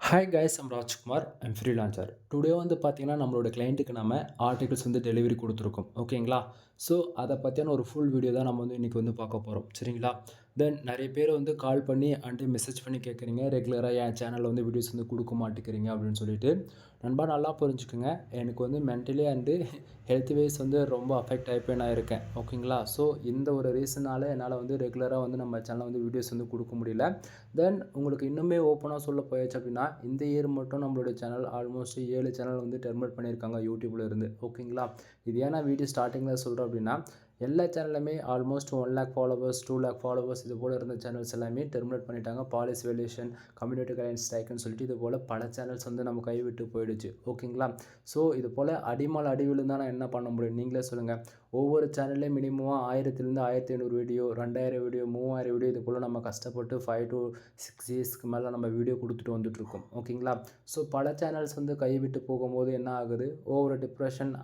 Hi guys, I'm Rajkumar. I'm freelancer. Today வந்து பார்த்தீங்கன்னா, நம்மளோட கிளையண்ட்டுக்கு நம்ம ஆர்டிகல்ஸ் வந்து டெலிவரி கொடுத்துருக்கோம். ஓகேங்களா? ஸோ, அதை பற்றியான ஒரு ஃபுல் வீடியோ தான் நம்ம வந்து இன்றைக்கி வந்து பார்க்க போகிறோம். சரிங்களா? தென் நிறைய பேர் வந்து கால் பண்ணி மெசேஜ் பண்ணி கேட்குறீங்க. ரெகுலராக என் சேனலில் வந்து வீடியோஸ் வந்து கொடுக்க மாட்டேங்கிறீங்க அப்படின்னு சொல்லிட்டு. நண்பா, நல்லா புரிஞ்சுக்குங்க. எனக்கு வந்து மென்டலி ஹெல்த் வைஸ் வந்து ரொம்ப அஃபெக்ட் ஆகி நான் இருக்கேன். ஓகேங்களா? ஸோ, இந்த ஒரு ரீசனால் என்னால் வந்து ரெகுலராக வந்து நம்ம சேனலில் வந்து வீடியோஸ் வந்து கொடுக்க முடியல. தென் உங்களுக்கு இன்னுமே ஓப்பனாக சொல்ல போயாச்சு அப்படின்னா, இந்த இயர் மட்டும் நம்மளுடைய சேனல் ஆல்மோஸ்ட் 7 சேனல் வந்து டெர்மினேட் பண்ணியிருக்காங்க யூடியூப்ல இருந்து. ஓகேங்களா? இது ஏன் நான் வீடியோ ஸ்டார்டிங்கில் சொல்கிறேன் அப்படின்னா, எல்லா சேனலுமே ஆல்மோஸ்ட் 1,00,000 ஃபாலோவர்ஸ், 2,00,000 ஃபாலோவர்ஸ் இது போல் இருந்த சேனல்ஸ் எல்லாமே டெர்மினேட் பண்ணிட்டாங்க. பாலிசி வேலியேஷன், கம்யூனிட்டி கைட்லைன்ஸ் ஸ்ட்ரைக்குன்னு சொல்லிட்டு இது போல் பல சேனல்ஸ் வந்து நம்ம கைவிட்டு போயிடுச்சு. ஓகேங்களா? ஸோ, இது போல் அடிமால் அடி விழுந்தா நான் என்ன பண்ண முடியும்? நீங்களே சொல்லுங்கள். ஒவ்வொரு சேனல்லையும் மினிமமாக 1000லேருந்து 1500 வீடியோ, 2000 வீடியோ, 3000 வீடியோ இது போல் நம்ம கஷ்டப்பட்டு 5 to 6 இயர்ஸ்க்கு மேலே நம்ம வீடியோ கொடுத்துட்டு வந்துட்டுருக்கோம். ஓகேங்களா? ஸோ, பல சேனல்ஸ் வந்து கைவிட்டு போகும்போது என்ன ஆகுது? ஓவர் டிப்ரெஷன்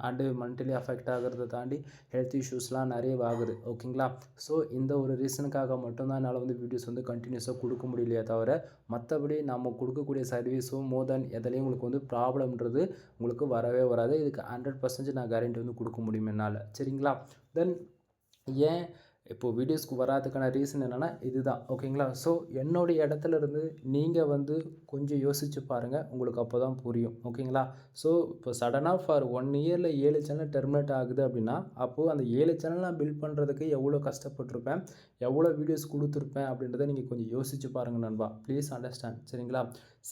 மென்டலி அஃபெக்ட் ஆகிறத தாண்டி ஹெல்த் இஷ்யூஸ்லாம் நிறைய ஆகுது. ஓகேங்களா? ஸோ, இந்த ஒரு ரீசனுக்காக மட்டும்தான் என்னால் வந்து வீடியோஸ் வந்து கண்டினியூஸாக கொடுக்க முடியலையே தவிர, மற்றபடி நம்ம கொடுக்கக்கூடிய சர்வீஸும் மோர் தென் எதுலேயும் உங்களுக்கு வந்து ப்ராப்ளம்ன்றது உங்களுக்கு வரவே வராது. இதுக்கு 100% நான் கேரண்டி வந்து கொடுக்க முடியும் என்னால். சரிங்களா? தென் ஏன் இப்போது வீடியோஸ்க்கு வராதுக்கான ரீசன் என்னென்னா இதுதான். ஓகேங்களா? ஸோ, என்னுடைய இடத்துல இருந்து நீங்கள் வந்து கொஞ்சம் யோசித்து பாருங்கள். உங்களுக்கு அப்போ தான் புரியும். ஓகேங்களா? ஸோ, இப்போ சடனாக ஃபார் 1 இயரில் 7 சேனல் டெர்மினேட் ஆகுது அப்படின்னா, அப்போது அந்த 7 சேனல் நான் பில்ட் பண்ணுறதுக்கு எவ்வளோ கஷ்டப்பட்டுருப்பேன், எவ்வளோ வீடியோஸ் கொடுத்துருப்பேன் அப்படின்றத நீங்கள் கொஞ்சம் யோசித்து பாருங்கள் நண்பா. Please understand. சரிங்களா?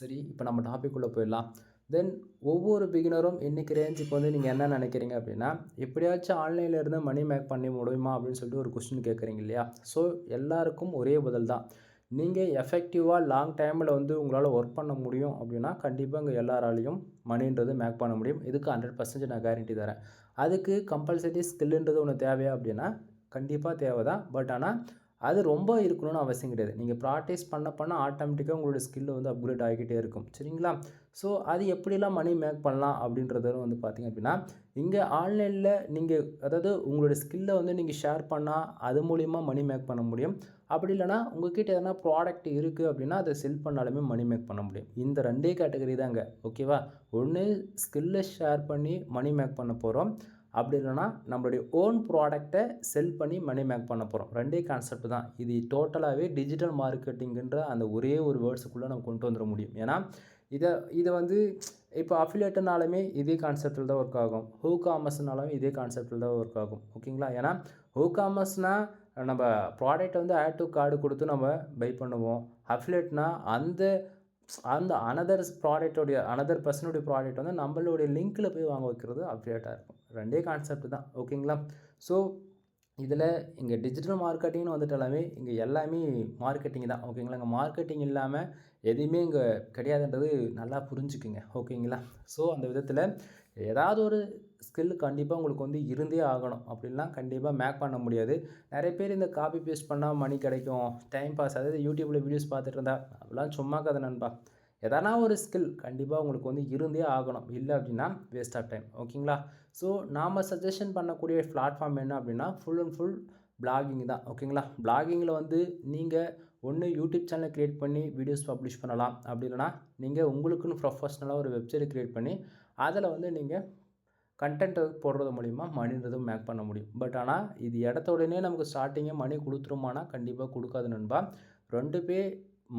சரி, இப்போ நம்ம டாபிக் உள்ள போயிடலாம். தென் ஒவ்வொரு பிகினரும் இன்றைக்கி ரேஞ்சுக்கு வந்து நீங்கள் என்ன நினைக்கிறீங்க அப்படின்னா, எப்படியாச்சும் ஆன்லைனில் இருந்து மணி மேக் பண்ணி முடியுமா அப்படின்னு சொல்லிட்டு ஒரு கொஸ்டின் கேட்குறீங்க இல்லையா? ஸோ, எல்லாருக்கும் ஒரே பதில் தான். நீங்கள் எஃபெக்டிவாக லாங் டைமில் வந்து உங்களால் ஒர்க் பண்ண முடியும் அப்படின்னா, கண்டிப்பாக இங்கே எல்லாராலையும் மணின்றது மேக் பண்ண முடியும். இதுக்கு 100% நான் கேரண்டி தரேன். அதுக்கு கம்பல்சரி ஸ்கில்லுன்றது ஒன்று தேவையா அப்படின்னா, கண்டிப்பாக தேவை தான். பட் ஆனால் அது ரொம்ப இருக்கணும்னு அவசியம் கிடையாது. நீங்கள் ப்ராக்டிஸ் பண்ண ஆட்டோமேட்டிக்காக உங்களோட ஸ்கில் வந்து அப்கிரேட் ஆகிக்கிட்டே இருக்கும். சரிங்களா? ஸோ, அது எப்படிலாம் மணி மேக் பண்ணலாம் அப்படின்றத வந்து பார்த்திங்க அப்படின்னா, இங்கே ஆன்லைனில் நீங்கள் அதாவது உங்களோட ஸ்கில்லை வந்து நீங்கள் ஷேர் பண்ணால் அது மூலிமா மணி மேக் பண்ண முடியும். அப்படி இல்லைனா உங்கள்கிட்ட எதனா ப்ராடக்ட் இருக்குது அப்படின்னா அதை செல் பண்ணாலுமே மணி மேக் பண்ண முடியும். இந்த 2 கேட்டகரி தாங்க. ஓகேவா? ஒன்று ஸ்கில்லை ஷேர் பண்ணி மணி மேக் பண்ண போகிறோம். அப்படி இல்லைனா நம்மளுடைய ஓன் ப்ராடக்டை செல் பண்ணி மணி மேக் பண்ண போகிறோம். 2 கான்செப்ட் தான். இது டோட்டலாகவே டிஜிட்டல் மார்க்கெட்டிங்குன்ற அந்த ஒரே ஒரு வேர்ட்ஸுக்குள்ளே நம்ம கொண்டு வந்துட முடியும். ஏன்னா இதை வந்து இப்போ அஃபிலியேட்டுனாலுமே இதே கான்செப்டில் தான் ஒர்க் ஆகும். ஹூ காமர்ஸ்னாலும் இதே கான்செப்டில் தான் ஒர்க் ஆகும். ஓகேங்களா? ஏன்னா ஹூ காமர்ஸ்னால் நம்ம ப்ராடக்ட்டை வந்து ஆட் டூ கார்டு கொடுத்து நம்ம பை பண்ணுவோம். அஃபிலியேட்னா அந்த அந்த அனதர் பர்சனுடைய ப்ராடக்ட் வந்து நம்மளுடைய லிங்க்கில் போய் வாங்க வைக்கிறது அஃபிலியேட்டாக இருக்கும். 2 கான்செப்ட் தான். ஓகேங்களா? ஸோ, இதில் இங்கே டிஜிட்டல் மார்க்கெட்டிங்னு வந்துட்டாலுமே இங்கே எல்லாமே மார்க்கெட்டிங் தான். ஓகேங்களா? இங்கே மார்க்கெட்டிங் இல்லாமல் எதுவுமே இங்கே கிடையாதுன்றது நல்லா புரிஞ்சுக்குங்க. ஓகேங்களா? ஸோ, அந்த விதத்தில் ஏதாவது ஒரு ஸ்கில் கண்டிப்பாக உங்களுக்கு வந்து இருந்தே ஆகணும். அப்படின்லாம் கண்டிப்பாக மேக் பண்ண முடியாது. நிறைய பேர் இந்த காப்பி பேஸ்ட் பண்ணால் மணி கிடைக்கும், டைம் பாஸ், அதாவது யூடியூப்பில் வீடியோஸ் பார்த்துட்டு இருந்தா அதெல்லாம் சும்மா கதை நண்பா. எதனா ஒரு ஸ்கில் கண்டிப்பாக உங்களுக்கு வந்து இருந்தே ஆகணும். இல்லை அப்படின்னா வேஸ்ட் ஆஃப் டைம். ஓகேங்களா? ஸோ, நாம் சஜஷன் பண்ணக்கூடிய பிளாட்ஃபார்ம் என்ன அப்படின்னா ஃபுல் அண்ட் ஃபுல் பிளாகிங் தான். ஓகேங்களா? பிளாகிங்கில் வந்து நீங்கள் ஒன்று யூடியூப் சேனல் க்ரியேட் பண்ணி வீடியோஸ் பப்ளிஷ் பண்ணலாம். அப்படி இல்லைனா நீங்கள் உங்களுக்குன்னு ப்ரொஃபஷ்னலாக ஒரு வெப்சைட் க்ரியேட் பண்ணி அதில் வந்து நீங்கள் கண்டென்ட் போடுறது மூலிமா மணின்றதும் மேக் பண்ண முடியும். பட் ஆனால் இது எடுத்த உடனே நமக்கு ஸ்டார்டிங்கே மணி கொடுத்துருமானா கண்டிப்பாக கொடுக்காது நண்பா. 2 பேர்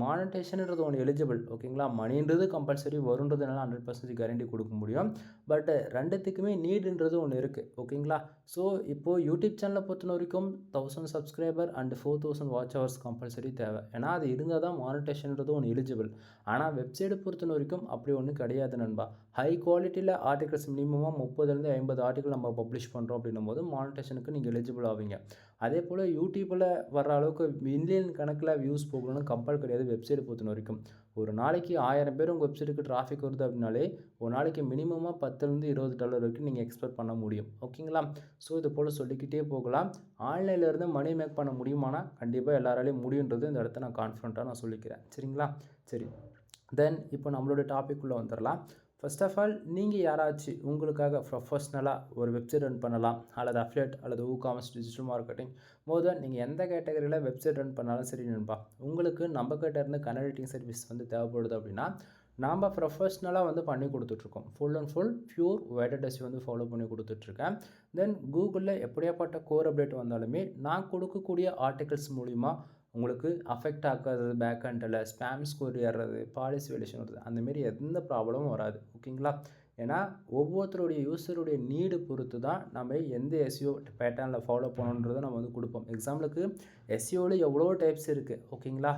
மானிட்டைசேஷன்ன்றது ஒன்று எலிஜிபிள். ஓகேங்களா? மணின்றது கம்பல்சரி வருன்றதுனால 100% கேரண்டி கொடுக்க முடியும். பட் 2த்துக்குமே நீடுன்றது ஒன்று இருக்குது. ஓகேங்களா? ஸோ, இப்போது யூடியூப் சேனலை பொறுத்த வரைக்கும் 1000 subscriber and 4000 watch hours compulsory தேவை. ஏன்னா அது இருந்தால் தான் மானிட்டைசேஷன்ன்றது ஒன்று எலிஜிபிள். ஆனால் வெப்சைட்டை பொறுத்த வரைக்கும் அப்படி ஒன்றும் கிடையாது நண்பா. ஹை குவாலிட்டியில் ஆர்டிகல்ஸ் மினிமமாக 30லேருந்து 50 ஆர்டிகல் நம்ம பப்ளிஷ் பண்ணுறோம் அப்படின்னும் போது மானிட்டைசேஷனுக்கு நீங்கள் எலிஜிபிள் ஆவீங்க. அதே போல் யூடியூப்பில் வர்ற அளவுக்கு மில்லியன் கணக்கில் வியூஸ் போகணும்னு கம்பல் கிடையாது வெப்சைட்டை பொறுத்த வரைக்கும். ஒரு நாளைக்கு 1000 பேர் உங்கள் வெப்சைட்டுக்கு டிராஃபிக் வருது அப்படின்னாலே ஒரு நாளைக்கு மினிமமாக $10லேருந்து $20 வரைக்கும் நீங்கள் எக்ஸ்பெக்ட் பண்ண முடியும். ஓகேங்களா? ஸோ, இது போல் சொல்லிக்கிட்டே போகலாம். ஆன்லைனில் இருந்து மணி மேக் பண்ண முடியுமானா கண்டிப்பாக எல்லாராலையும் முடியுன்றது இந்த இடத்த நான் கான்ஃபிடண்ட்டாக நான் சொல்லிக்கிறேன். சரிங்களா? சரி. தென் இப்போ நம்மளோட டாபிக் உள்ள வந்துடலாம். ஃபர்ஸ்ட் ஆஃப் ஆல் நீங்கள் யாராச்சும் உங்களுக்காக ப்ரொஃபஷ்னலாக ஒரு வெப்சைட் ரன் பண்ணலாம், அல்லது அஃபிலியேட் அல்லது காமர்ஸ் டிஜிட்டல் மார்க்கெட்டிங் மோர் தென் நீங்கள் எந்த கேட்டகரியில் வெப்சைட் ரன் பண்ணாலும் சரி நண்பா, உங்களுக்கு நம்ம கிட்ட இருந்து கனெக்டிங் சர்வீஸ் வந்து தேவைப்படுது அப்படின்னா நாம் ப்ரொஃபஷ்னலாக வந்து பண்ணி கொடுத்துட்ருக்கோம். Full and full pure white hat SEO வந்து ஃபாலோ பண்ணி கொடுத்துட்ருக்கேன். தென் கூகுளில் எப்படியாப்பட்ட கோர் அப்டேட் வந்தாலுமே நான் கொடுக்கக்கூடிய ஆர்டிகல்ஸ் மூலிமா உங்களுக்கு அஃபெக்ட் ஆகாதது, பேக் எண்டில் ஸ்பேம் ஸ்கோர் ஏறுறது, பாலிசி வேலியேஷன் வருது, அந்தமாரி எந்த ப்ராப்ளமும் வராது. ஓகேங்களா? ஏன்னா ஒவ்வொருத்தருடைய யூஸருடைய நீடு பொறுத்து தான் நம்ம எந்த எஸ்இஓ பேட்டர்னில் ஃபாலோ பண்ணணுன்றதை நம்ம வந்து கொடுப்போம். எக்ஸாம்பிளுக்கு எஸ்இஓவில் எவ்வளோ டைப்ஸ் இருக்குது. ஓகேங்களா?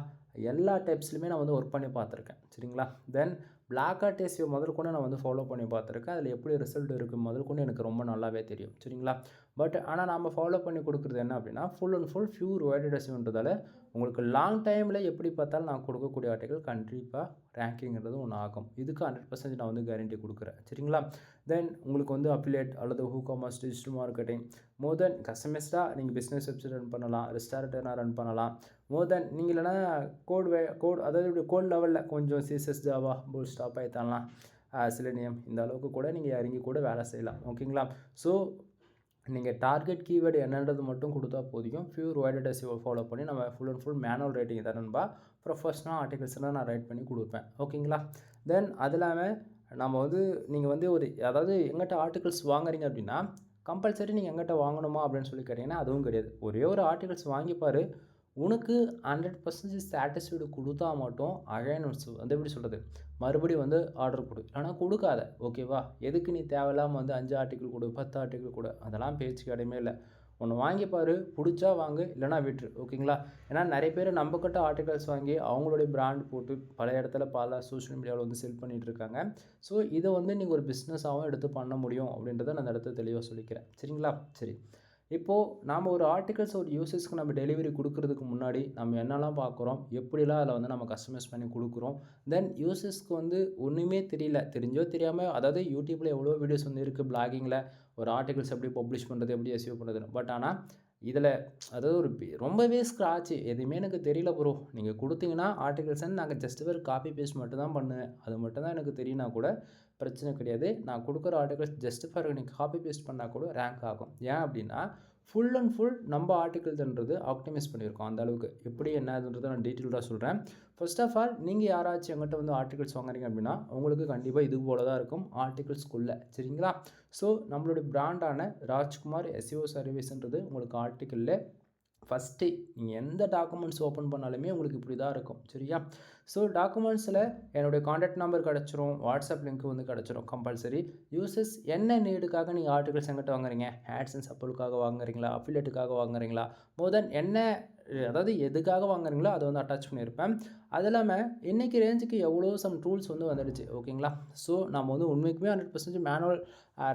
எல்லா டைப்ஸ்லையுமே நான் வந்து ஒர்க் பண்ணி பார்த்துருக்கேன். சரிங்களா? தென் பிளாக் ஹாட் எஸ்இஓ முதல் கொண்டு நான் வந்து ஃபாலோ பண்ணி பார்த்துருக்கேன். அதில் எப்படி ரிசல்ட் இருக்குது முதல் கொண்டு எனக்கு ரொம்ப நல்லாவே தெரியும். சரிங்களா? பட் ஆனால் நம்ம ஃபாலோ பண்ணி கொடுக்குறது என்ன அப்படின்னா ஃபுல் அண்ட் ஃபுல் ப்யூர் வைடட் எஸ்இஓன்றதால உங்களுக்கு லாங் டைமில் எப்படி பார்த்தாலும் நான் கொடுக்கக்கூடிய ஆர்டிகல் கண்டிப்பாக ரேங்கிங்கிறது ஒன்று ஆகும். இதுக்கு 100% நான் வந்து கேரண்டி கொடுக்குறேன். சரிங்களா? தென் உங்களுக்கு வந்து அஃபிலியேட் அல்லது WooCommerce, டிஜிட்டல் மார்க்கெட்டிங், மோர் தென் கஸ்டமைஸ்டாக நீங்கள் பிஸ்னஸ் வெப்சைட் ரன் பண்ணலாம், ரெஸ்டாரண்ட்டாக ரன் பண்ணலாம். மோர் தென் நீங்கள் இல்லைனா கோட் அதாவது கோட் லெவலில் கொஞ்சம் சிஎஸ்எஸ், ஜாவா, பூட்ஸ்ட்ராப், பைத்தான்லாம், செலினியம் இந்த அளவுக்கு கூட நீங்கள் இறங்கி கூட வேலை செய்யலாம். ஓகேங்களா? ஸோ நீங்கள் டார்கெட் கீவேர்டு என்னன்றது மட்டும் கொடுத்தா போதும். ப்யூர் வைடட் எஸ்இஓ ஃபாலோ பண்ணி நம்ம full and full manual writing தான் நண்பா. ப்ரொஃபஷ்னல் ஆர்டிகல்ஸ்லாம் நான் ரைட் பண்ணி கொடுப்பேன். ஓகேங்களா? தென் அது இல்லாமல் நம்ம வந்து நீங்கள் வந்து அதாவது எங்கிட்ட ஆர்டிகல்ஸ் வாங்குறீங்க அப்படின்னா கம்பல்சரி நீங்கள் எங்கிட்ட வாங்கணுமா அப்படின்னு சொல்லி கேட்டிங்கன்னா அதுவும் கிடையாது. ஒரே ஒரு ஆர்டிகல்ஸ் வாங்கிப்பார், உனக்கு 100% சாட்டிஸ்ஃபைடு கொடுத்தா மட்டும் அகைன் வந்து எப்படி சொல்கிறது, மறுபடியும் வந்து ஆர்டர் கொடு, ஆனால் கொடுக்காத. ஓகேவா? எதுக்கு நீ தேவையில்லாமல் வந்து 5 ஆர்டிக்கிள் கொடு, 10 ஆர்டிக்கிள் கொடு, அதெல்லாம் பேச்சுக்கு இடமே இல்லை. ஒன்று வாங்கிப்பார், பிடிச்சா வாங்கு, இல்லைனா விட்டுரு. ஓகேங்களா? ஏன்னா நிறைய பேர் நம்மக்கிட்ட ஆர்டிகல்ஸ் வாங்கி அவங்களுடைய பிராண்ட் போட்டு பல இடத்துல பல சோஷியல் மீடியாவில் வந்து செல் பண்ணிகிட்டு இருக்காங்க. ஸோ இதை வந்து நீங்கள் ஒரு பிஸ்னஸாகவும் எடுத்து பண்ண முடியும் அப்படின்றத நான் இந்த இடத்துல தெளிவாக சொல்லிக்கிறேன். சரிங்களா? சரி, இப்போது நாம் ஒரு ஆர்டிகல்ஸ் ஒரு யூசர்ஸ்க்கு நம்ம டெலிவரி கொடுக்குறதுக்கு முன்னாடி நம்ம என்னெல்லாம் பார்க்குறோம், எப்படிலாம் அதில் வந்து நம்ம கஸ்டமைஸ் பண்ணி கொடுக்குறோம். தென் யூசர்ஸ்க்கு வந்து ஒன்றுமே தெரியல, தெரிஞ்சோ தெரியாமல், அதாவது யூடியூப்பில் எவ்வளோ வீடியோஸ் வந்து இருக்குது பிளாகிங்கில் ஒரு ஆர்டிகல்ஸ் எப்படி பப்ளிஷ் பண்ணுறது, எப்படி எஸ்இஓ பண்ணுறதுன்னு. பட் ஆனால் இதில் அதாவது ரொம்பவே ஸ்க்ராட்சு, எதுவுமே எனக்கு தெரியல ப்ரோ, நீங்கள் கொடுத்தீங்கன்னா ஆர்டிகல்ஸ்ன்னு நாங்கள் ஜஸ்ட் ஒரு காப்பி பேஸ்ட் மட்டும் தான் பண்ணுவேன், அது மட்டும் தான் எனக்கு தெரியும்னா கூட பிரச்சனை கிடையாது. நான் கொடுக்குற ஆர்டிகல்ஸ் ஜஸ்ட் ஃபார் நீங்கள் காப்பி பேஸ்ட் பண்ணால் கூட ரேங்க் ஆகும். ஏன் அப்படின்னா ஃபுல் அண்ட் ஃபுல் நம்ம ஆர்டிகல்ஸ்ன்றது ஆப்டிமைஸ் பண்ணியிருக்கோம். அந்த அளவுக்கு எப்படி என்னதுன்றதை நான் டீட்டெயில்டாக சொல்கிறேன். ஃபர்ஸ்ட் ஆஃப் ஆல் நீங்கள் யாராச்சும் எங்கிட்ட வந்து ஆர்டிகல்ஸ் வாங்குறீங்க அப்படின்னா உங்களுக்கு கண்டிப்பாக இது போல தான் இருக்கும் ஆர்டிகல்ஸ்குள்ளே. சரிங்களா? ஸோ நம்மளுடைய பிராண்டான ராஜ்குமார் எஸ்இஓ சர்வீஸ்ன்றது உங்களுக்கு ஆர்டிக்கலில் ஃபஸ்ட்டு நீங்கள் எந்த டாக்குமெண்ட்ஸ் ஓப்பன் பண்ணாலுமே உங்களுக்கு இப்படி தான் இருக்கும். சரியா? ஸோ டாக்குமெண்ட்ஸில் என்னுடைய காண்டாக்ட் நம்பர் கிடச்சிரும், வாட்ஸ்அப் லிங்க் வந்து கிடச்சிரும் கம்பல்சரி. யூசர்ஸ் என்ன நீடுக்காக நீங்கள் ஆர்டிகல்ஸ் எங்கிட்ட வாங்குறீங்க, ஆட்சன்ஸ் அப்பலுக்காக வாங்குறீங்களா, அஃபிலியேட்டுக்காக வாங்குறீங்களா, மோர் தென் என்ன அதாவது எதுக்காக வாங்குறீங்களோ அதை வந்து அட்டாச் பண்ணியிருப்பேன். அது இல்லாமல் இன்றைக்கி ரேஞ்சுக்கு எவ்வளோ சம் டூல்ஸ் வந்து வந்துடுச்சு. ஓகேங்களா? ஸோ நம்ம வந்து உண்மைக்குமே 100% மேனுவல்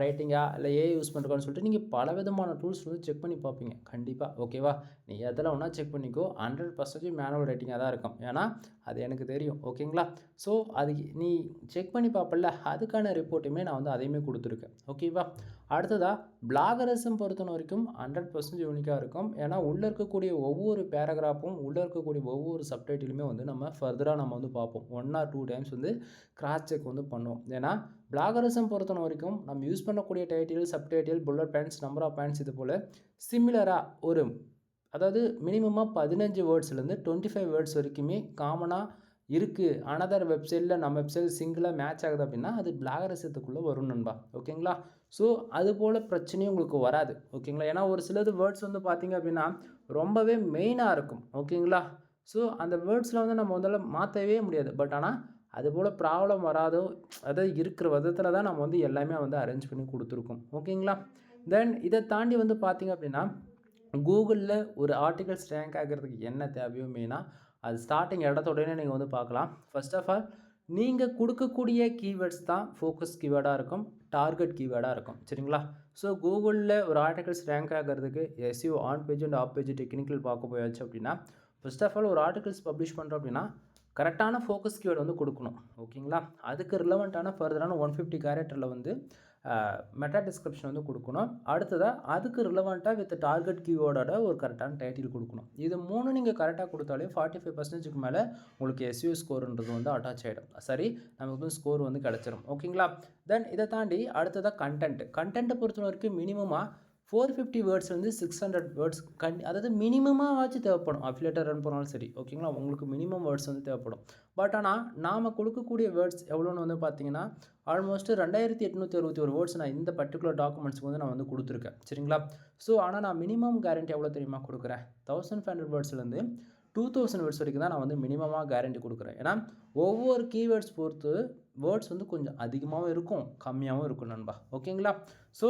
ரைட்டிங்கா இல்லை ஏஐ யூஸ் பண்ணுறோன்னு சொல்லிட்டு நீங்கள் பல விதமான டூல்ஸ் வந்து செக் பண்ணி பார்ப்பீங்க கண்டிப்பாக. ஓகேவா? நீ எதில் ஒன்றா செக் பண்ணிக்கோ, 100% மேனுவல் ரைட்டிங்காக தான் இருக்கும். ஏன்னா அது எனக்கு தெரியும். ஓகேங்களா? ஸோ அது நீ செக் பண்ணி பார்ப்பல, அதுக்கான ரிப்போர்ட்டுமே நான் வந்து அதையுமே கொடுத்துருக்கேன். ஓகேவா? அடுத்ததாக பிளாகரிசம் பொறுத்தன வரைக்கும் 100% யூனிக்காக இருக்கும். ஏன்னா உள்ளே இருக்கக்கூடிய ஒவ்வொரு பேராகிராஃபும் உள்ளே இருக்கக்கூடிய ஒவ்வொரு சப்டைட்டிலுமே வந்து நம்ம ஃபர்தராக நம்ம வந்து பார்ப்போம். 1 or 2 டைம்ஸ் வந்து கிராஸ் செக் வந்து பண்ணுவோம். ஏன்னா பிளாகரிசம் பொறுத்தன வரைக்கும் நம்ம யூஸ் பண்ணக்கூடிய title, subtitle, bullet points, number of points இது போல் சிமிலராக அதாவது மினிமமாக 15 வேர்ட்ஸ்லேருந்து 25 வேர்ட்ஸ் வரைக்குமே காமனாக இருக்குது. அனதர் வெப்சைட்டில் நம்ம வெப்சைட் சிங்கிளாக மேட்ச் ஆகுது அப்படின்னா அது பிளாகரிசத்துக்குள்ளே வரும் நண்பா. ஓகேங்களா? ஸோ அது போல் பிரச்சனையும் உங்களுக்கு வராது. ஓகேங்களா? ஏன்னா ஒரு சிலது வேர்ட்ஸ் வந்து பார்த்திங்க அப்படின்னா ரொம்பவே மெயினாக இருக்கும். ஓகேங்களா? ஸோ அந்த வேர்ட்ஸில் வந்து நம்ம வந்து மாற்றவே முடியாது. பட் ஆனால் அதுபோல் ப்ராப்ளம் வராதோ அதாவது இருக்கிற விதத்தில் தான் நம்ம வந்து எல்லாமே வந்து அரேஞ்ச் பண்ணி கொடுத்துருக்கோம். ஓகேங்களா? தென் இதை தாண்டி வந்து பார்த்திங்க அப்படின்னா கூகுளில் ஒரு ஆர்டிகல்ஸ் ரேங்க் ஆகிறதுக்கு என்ன தேவையோ மெயினாக அது ஸ்டார்டிங் இடத்தோடனே நீங்கள் வந்து பார்க்கலாம். ஃபர்ஸ்ட் ஆஃப் ஆல் நீங்கள் கொடுக்கக்கூடிய கீவேர்ட்ஸ் தான் ஃபோக்கஸ் கீவேர்டாக இருக்கும், டார்கெட் கீவேர்டாக இருக்கும். சரிங்களா? ஸோ கூகுளில் ஒரு ஆர்டிகல்ஸ் ரேங்க் ஆகிறதுக்கு SEO on page and half page technical பார்க்க போயாச்சு அப்படின்னா ஃபர்ஸ்ட் ஆஃப் ஆல் ஒரு ஆர்டிகல்ஸ் பப்ளிஷ் பண்ணுறோம் அப்படின்னா கரெக்டான ஃபோக்கஸ் கீவேர்டு வந்து கொடுக்கணும். ஓகேங்களா? அதுக்கு ரிலவெண்ட்டான ஃபர்தரான 150 கேரக்டரில் வந்து மெட்டா டிஸ்கிரிப்ஷன் வந்து கொடுக்கணும். அடுத்ததாக அதுக்கு ரிலவெண்ட்டாக வித் டார்கெட் கீவேர்டோட ஒரு கரெக்டான டைட்டில் கொடுக்கணும். இது 3 நீங்கள் கரெக்டாக கொடுத்தாலே 45%க்கு மேலே உங்களுக்கு எஸ்இஓ ஸ்கோர்ன்றது வந்து அட்டாச் ஆகிடும். சரி, நமக்கு வந்து ஸ்கோர் வந்து கிடச்சிரும். ஓகேங்களா? தென் இதை தாண்டி அடுத்ததாக கண்டென்ட்டை பொறுத்த வரைக்கும் மினிமமாக 450 வேர்ட்ஸ் வந்து 600 வேர்ட்ஸ் அதாவது மினிமமாக ஆச்சு தேவைப்படும். அஃபிலியேட்டர் ரன் பண்ணாலும் சரி, ஓகேங்களா? உங்களுக்கு மினிமம் வேர்ட்ஸ் வந்து தேவைப்படும். பட் ஆனால் நாம் கொடுக்கக்கூடிய வேர்ட்ஸ் எவ்வளோன்னு வந்து பார்த்தீங்கன்னா, ஆல்மோஸ்ட் 2861 வேர்ட்ஸ் நான் இந்த பர்டிகுலர் டாக்குமெண்ட்ஸ்க்கு வந்து நான் வந்து கொடுத்துருக்கேன். சரிங்களா? ஸோ ஆனால் நான் மினிமம் கேரண்டி எவ்வளோ தெரியுமா கொடுக்குறேன்? 1500 வேர்ட்ஸ்லேருந்து 2000 வேர்ட்ஸ் வரைக்கும் தான் நான் வந்து மினிமமாக கேரண்டி கொடுக்குறேன். ஏன்னா ஒவ்வொரு கீவேர்ட்ஸ் பொறுத்து வேர்ட்ஸ் வந்து கொஞ்சம் அதிகமாகவும் இருக்கும், கம்மியாகவும் இருக்கும் நண்பா. ஓகேங்களா? ஸோ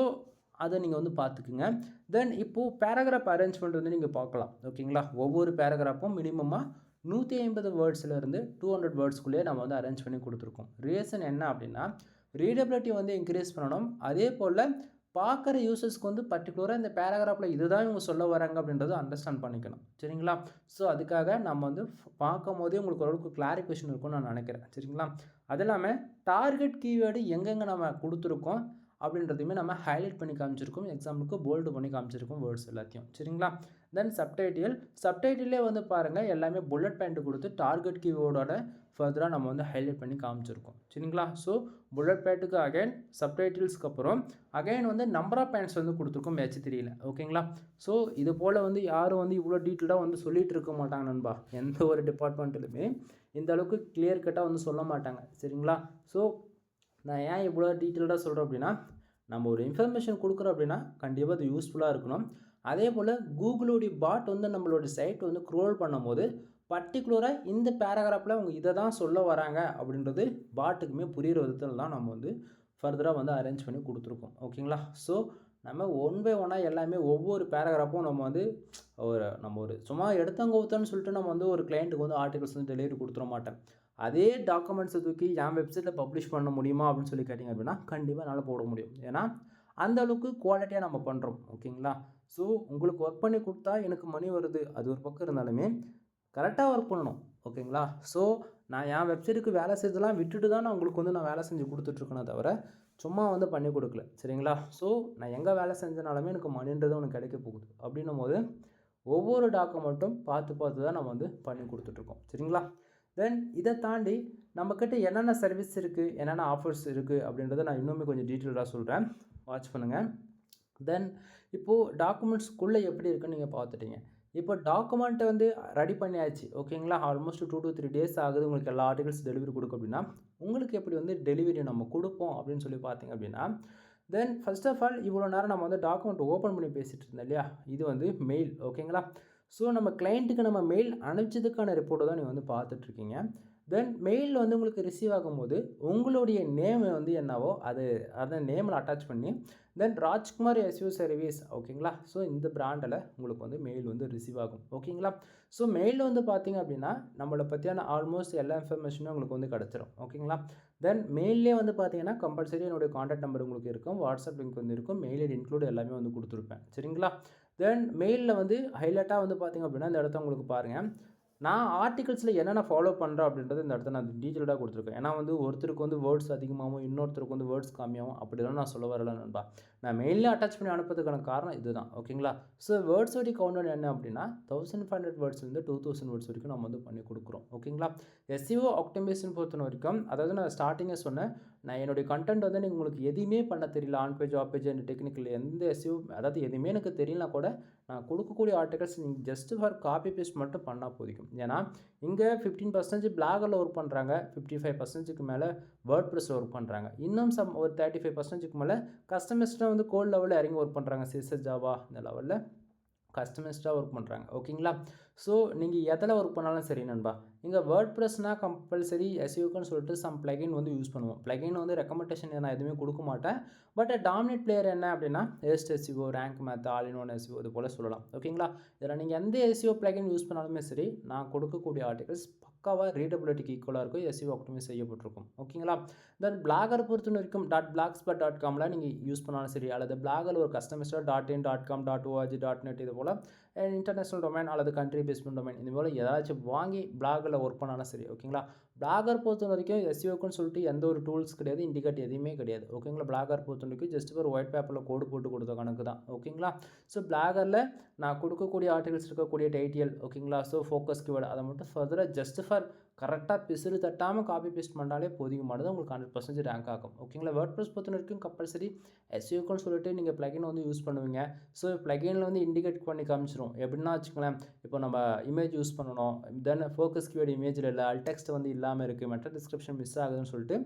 அதை நீங்கள் வந்து பார்த்துக்குங்க. தென் இப்போது பேராகிராஃப் அரேஞ்ச்மெண்ட் வந்து நீங்கள் பார்க்கலாம். ஓகேங்களா? ஒவ்வொரு பேராகிராஃபும் மினிமமாக 150 வேர்ட்ஸ்லேருந்து 200 வேர்ட்ஸ்க்குள்ளேயே நம்ம வந்து அரேஞ்ச் பண்ணி கொடுத்துருக்கோம். ரீசன் என்ன அப்படின்னா, ரீடபிலிட்டி வந்து இன்க்ரீஸ் பண்ணணும். அதே போல் பார்க்குற யூசர்ஸ்க்கு வந்து பர்டிகுலராக இந்த பேராகிராஃபில் இதுதான் இவங்க சொல்ல வராங்க அப்படின்றத அண்டர்ஸ்டாண்ட் பண்ணிக்கணும். சரிங்களா? ஸோ அதுக்காக நம்ம வந்து பார்க்கும் போதே உங்களுக்கு ஓரளவுக்கு கிளாரிஃபிகேஷன் இருக்கும்னு நான் நினைக்கிறேன். சரிங்களா? அது இல்லாமல் டார்கெட் கீவேர்டு எங்கெங்கே நம்ம கொடுத்துருக்கோம் அப்படின்றதையுமே நம்ம ஹைலைட் பண்ணி காமிச்சிருக்கோம். எக்ஸாம்பிளுக்கு போல்டு பண்ணி காமிச்சிருக்கோம் வேர்ட்ஸ் எல்லாத்தையும். சரிங்களா? தென் சப்டைட்டிலே வந்து பாருங்கள், எல்லாமே புல்லட் பாயிண்ட் கொடுத்து டார்கெட் கீவேர்டோட ஃபர்தராக நம்ம வந்து ஹைலைட் பண்ணி காமிச்சிருக்கோம். சரிங்களா? ஸோ புல்லட் பாயிண்ட்டுக்கு அகைன் சப்டைட்டில்ஸ்க்கு அப்புறம் அகைன் வந்து நம்பர் ஆஃப் பாயிண்ட்ஸ் வந்து கொடுத்துருக்கோம் H3ல. ஓகேங்களா? ஸோ இது போல் வந்து யாரும் வந்து இவ்வளோ டீட்டெயிலாக வந்து சொல்லிகிட்டு இருக்க மாட்டாங்க நண்பா. எந்த ஒரு டிபார்ட்மெண்ட்டிலுமே இந்த அளவுக்கு கிளியர் கட்டாக வந்து சொல்ல மாட்டாங்க. சரிங்களா? ஸோ நான் ஏன் இவ்வளோ டீட்டெயில்டாக சொல்கிறேன் அப்படின்னா, நம்ம ஒரு இன்ஃபர்மேஷன் கொடுக்குறோம் அப்படின்னா கண்டிப்பாக அது யூஸ்ஃபுல்லாக இருக்கணும். அதே போல் கூகுளோடைய பாட் வந்து நம்மளோட சைட் வந்து க்ரோல் பண்ணும்போது பர்டிகுலராக இந்த பேராகிராஃபில் அவங்க இதை தான் சொல்ல வராங்க அப்படின்றது பாட்டுக்குமே புரிகிற விதத்தில் தான் நம்ம வந்து ஃபர்தராக வந்து அரேஞ்ச் பண்ணி கொடுத்துருக்கோம். ஓகேங்களா? ஸோ நம்ம ஒன் பை ஒன்னாக எல்லாமே ஒவ்வொரு பேராகிராஃபும் நம்ம வந்து ஒரு சும்மா எடுத்தங்கவுத்தன்னு சொல்லிட்டு நம்ம வந்து ஒரு கிளைண்ட்டுக்கு வந்து ஆர்டிகல்ஸ் வந்து டெலிவரி கொடுத்துட மாட்டேன். அதே டாக்குமெண்ட்ஸை தூக்கி என் வெப்சைட்டில் பப்ளிஷ் பண்ண முடியுமா அப்படின்னு சொல்லி கேட்டிங்க அப்படின்னா கண்டிப்பாக என்னால் போட முடியும். ஏன்னா அந்த அளவுக்கு குவாலிட்டியாக நம்ம பண்ணுறோம். ஓகேங்களா? ஸோ உங்களுக்கு ஒர்க் பண்ணி கொடுத்தா எனக்கு மணி வருது, அது ஒரு பக்கம் இருந்தாலுமே கரெக்டாக ஒர்க் பண்ணணும். ஓகேங்களா? ஸோ நான் என் வெப்சைட்டுக்கு வேலை செய்ததெல்லாம் விட்டுட்டு தான் நான் உங்களுக்கு வந்து நான் வேலை செஞ்சு கொடுத்துட்ருக்கேனே தவிர சும்மா வந்து பண்ணி கொடுக்கல. சரிங்களா? ஸோ நான் எங்கே வேலை செஞ்சனாலுமே எனக்கு மணின்றது உனக்கு கிடைக்க போகுது. அப்படின்னும் போது ஒவ்வொரு டாக்குமெண்ட்டும் பார்த்து தான் நம்ம வந்து பண்ணி கொடுத்துட்ருக்கோம். சரிங்களா? தென் இதை தாண்டி நம்மக்கிட்ட என்னென்ன சர்வீஸ் இருக்குது, என்னென்ன ஆஃபர்ஸ் இருக்குது அப்படின்றத நான் இன்னுமே கொஞ்சம் டீட்டெயிலாக சொல்கிறேன். வாட்ச் பண்ணுங்கள். தென் இப்போது டாக்குமெண்ட்ஸ்க்குள்ளே எப்படி இருக்குன்னு நீங்கள் பார்த்துட்டீங்க. இப்போ டாக்குமெண்ட்டை வந்து ரெடி பண்ணியாச்சு. ஓகேங்களா? ஆல்மோஸ்ட் 2 to 3 டேஸ் ஆகுது உங்களுக்கு எல்லா ஆர்டிகல்ஸ் டெலிவரி கொடுக்க அப்படின்னா, உங்களுக்கு எப்படி வந்து டெலிவரி நம்ம கொடுப்போம் அப்படின்னு சொல்லி பார்த்தீங்க அப்படின்னா, தென் ஃபர்ஸ்ட் ஆஃப் ஆல் இவ்வளோ நேரம் நம்ம வந்து டாக்குமெண்ட் ஓப்பன் பண்ணி பேசிகிட்டு இருந்தோம் இல்லையா? இது வந்து மெயில். ஓகேங்களா? ஸோ நம்ம கிளைண்ட்டுக்கு நம்ம மெயில் அனுப்பிச்சதுக்கான ரிப்போர்ட்டை தான் நீங்கள் வந்து பார்த்துட்ருக்கீங்க. தென் மெயிலில் வந்து உங்களுக்கு ரிசீவ் ஆகும்போது உங்களுடைய நேம் வந்து என்னவோ அதை நேமில் அட்டாச் பண்ணி தென் ராஜ்குமார் எஸ்யூ சர்வீஸ். ஓகேங்களா? ஸோ இந்த பிராண்டில் உங்களுக்கு வந்து மெயில் வந்து ரிசீவ் ஆகும். ஓகேங்களா? ஸோ மெயிலில் வந்து பார்த்தீங்க அப்படின்னா நம்மளை பற்றியான ஆல்மோஸ்ட் எல்லா இன்ஃபர்மேஷனும் உங்களுக்கு வந்து கிடச்சிரும். ஓகேங்களா? தென் மெயிலே வந்து பார்த்தீங்கன்னா கம்பல்சரி என்னுடைய காண்டாக்ட் நம்பர் உங்களுக்கு இருக்கும், வாட்ஸ்அப் லிங்க் வந்து இருக்கும், மெயில் ஐடி இன்க்ளூட் எல்லாமே வந்து கொடுத்துருப்பேன். சரிங்களா? தென் மெயிலில் வந்து ஹைலைட்டாக வந்து பார்த்திங்க அப்படின்னா இந்த இடத்த உங்களுக்கு பாருங்கள், நான் ஆர்டிகல்ஸில் என்னென்ன ஃபாலோ பண்ணுறேன் அப்படின்றது இந்த இடத்துல நான் டீட்டெயில்டாக கொடுத்துருக்கேன். ஏன்னா வந்து ஒருத்தருக்கு வந்து வேர்ட்ஸ் அதிகமாகவும் இன்னொருத்தருக்கு வந்து வேர்ட்ஸ் கம்மியாகவும் அப்படிலாம் நான் சொல்ல வரல நண்பா. நான் மெயிலில் அட்டாச் பண்ணி அனுப்புறதுக்கான காரணம் இதுதான். ஓகேங்களா? ஸோ வேர்ட்ஸோடைய கவுண்ட் என்ன அப்படின்னா 1500 வேர்ட்ஸ்லேருந்து 2000 வேர்ட்ஸ் வரைக்கும் நம்ம வந்து பண்ணி கொடுக்குறோம். ஓகேங்களா? SEO ஆப்டிமைசேஷன் பொறுத்த வரைக்கும், அதாவது நான் ஸ்டார்டிங்கே சொன்னேன், நான் என்னுடைய கண்டென்ட் வந்து நீங்கள் உங்களுக்கு எதுவுமே பண்ண தெரியல, on page off page and technical எந்த SEO அதாவது எதுவுமே எனக்கு தெரியலனா கூட நான் கொடுக்கக்கூடிய ஆர்டிகல்ஸ் நீங்கள் ஜஸ்ட் ஃபார் காப்பி பேஸ்ட் மட்டும் பண்ணால் போதிக்கும். ஏன்னா இங்கே 15% பிளாகரில் ஒர்க் பண்ணுறாங்க, 55%க்கு மேலே வேர்ட் ப்ரெஸ்ஸில் ஒர்க் பண்ணுறாங்க, இன்னும் ஒரு 35%க்கு மேலே கஸ்டமைஸ்டாக வந்து கோட் லெவலில் இறங்கி ஒர்க் பண்ணுறாங்க. CSS ஜாவா இந்த லெவலில் கஸ்டமைஸ்டாக ஒர்க் பண்ணுறாங்க. ஓகேங்களா? ஸோ நீங்கள் எதில் ஒர்க் பண்ணாலும் சரி நண்பா, இங்கே வேர்ட் ப்ரெஸ்னால் கம்பல்சரி SEOக்குன்னு சொல்லிட்டு சம் பிளகின் வந்து யூஸ் பண்ணுவோம். பிளகின் வந்து ரெக்கமெண்டேஷன் நான் எதுவுமே கொடுக்க மாட்டேன். பட் டாமினேட் பிளேயர் என்ன அப்படின்னா எஸ்ட் SEO, rank math, all in one SEO இது போல் சொல்லலாம். ஓகேங்களா? இதில் நீங்கள் எந்த SEO பிளகின் யூஸ் பண்ணாலுமே சரி, நான் கொடுக்கக்கூடிய ஆர்டிகல்ஸ் பக்காவாக ரீடபிலிட்டிக்கு ஈக்குவலாக இருக்கும், SEO ஆப்டிமைஸ் செய்யப்பட்டிருக்கும். ஓகேங்களா? தென் பிளாகர் பொறுத்த வரைக்கும் .blogspot.comல நீங்கள் யூஸ் பண்ணாலும் சரி, அல்லது பிளாகரில் ஒரு கஸ்டமைஸ்டாக .in, .com, .org, .net இது போல் இன்டர்நேஷ்னல் டொமைன் அல்லது கண்ட்ரி பேஸ்மெண்ட் டொமைன் இது போல் ஏதாச்சும் வாங்கி பிளாகில் ஒர்க் பண்ணாலும் சரி. ஓகேங்களா? பிளாகர் பொறுத்த வரைக்கும் SEOக்குன்னு சொல்லிட்டு எந்த ஒரு டூல்ஸ் கிடையாது, இண்டிகேட் எதுவுமே கிடையாது. ஓகேங்களா? பிளாகர் பொறுத்த வரைக்கும் ஜஸ்ட் ஒரு ஒயிட் பேப்பரில் கோடு போட்டு கொடுத்த கணக்கு தான். ஓகேங்களா? ஸோ பிளாகரில் நான் கொடுக்கக்கூடிய ஆர்டிகல்ஸ் இருக்கக்கூடிய டைட்டில், ஓகேங்களா? ஸோ ஃபோக்கஸ் கீவேர்டு அதை மட்டும் ஃபர்தராக ஜஸ்ட் ஃபார் கரெக்டாக பிசுறு தட்டாமல் காப்பி பேஸ்ட் பண்ணாலே போதுமானது உங்களுக்கு 100% ரேங்க் ஆகும். ஓகேங்களா? வேர்ட்பிரஸ் பொறுத்த வரைக்கும் கம்பல்சரி எஸ்இஓக்குன்னு சொல்லிட்டு நீங்கள் பிளகின் வந்து யூஸ் பண்ணுவீங்க. ஸோ பிளகினில் வந்து இண்டிகேட் பண்ணி காமிச்சிரும். எப்படின்னா வச்சுக்கோங்களேன், இப்போ நம்ம இமேஜ் யூஸ் பண்ணணும், தென் ஃபோக்கஸ் கீவேர்டு இமேஜில் இல்லை, அல்டெக்ஸ்ட் வந்து இல்லாமல் இருக்குது, மெட்டா டிஸ்கிரிப்ஷன் மிஸ் ஆகுதுன்னு சொல்லிட்டு